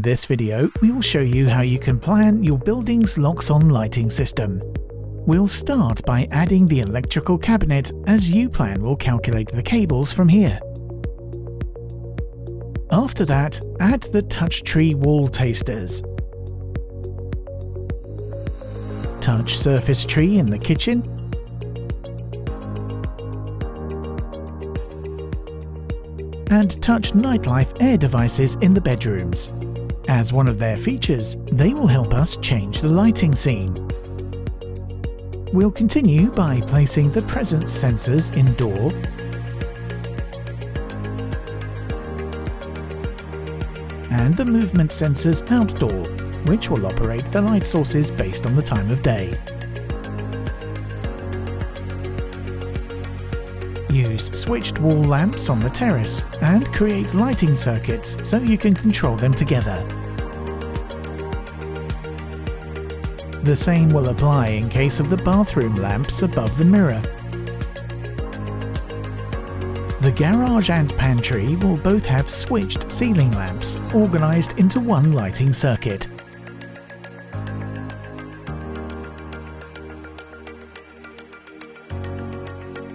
In this video, we will show you how you can plan your building's Loxone lighting system. We'll start by adding the electrical cabinet, as uplan will calculate the cables from here. After that, add the touch tree wall tasters, touch surface tree in the kitchen, and touch nightlife air devices in the bedrooms. As one of their features, they will help us change the lighting scene. We'll continue by placing the presence sensors indoor, and the movement sensors outdoor, which will operate the light sources based on the time of day. Use switched wall lamps on the terrace and create lighting circuits so you can control them together. The same will apply in case of the bathroom lamps above the mirror. The garage and pantry will both have switched ceiling lamps organized into one lighting circuit.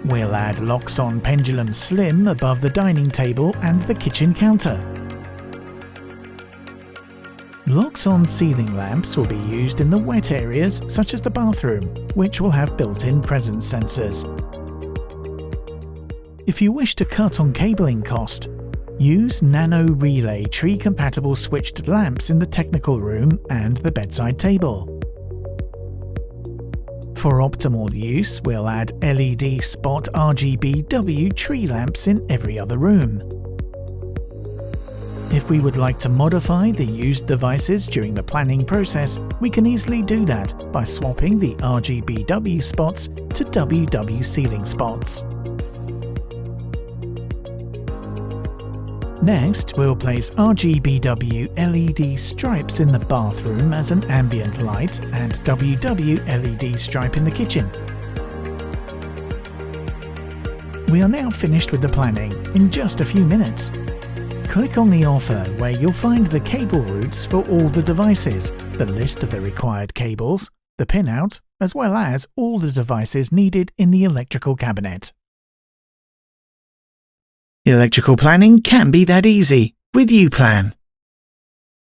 We'll add Loxone Pendulum Slim above the dining table and the kitchen counter. Loxone ceiling lamps will be used in the wet areas such as the bathroom, which will have built-in presence sensors. If you wish to cut on cabling cost, use nano relay tree-compatible switched lamps in the technical room and the bedside table. For optimal use, we'll add LED spot RGBW tree lamps in every other room. If we would like to modify the used devices during the planning process, we can easily do that by swapping the RGBW spots to WW ceiling spots. Next, we'll place RGBW LED stripes in the bathroom as an ambient light and WW LED stripe in the kitchen. We are now finished with the planning in just a few minutes. Click on the offer where you'll find the cable routes for all the devices, the list of the required cables, the pinout, as well as all the devices needed in the electrical cabinet. Electrical planning can be that easy with uplan.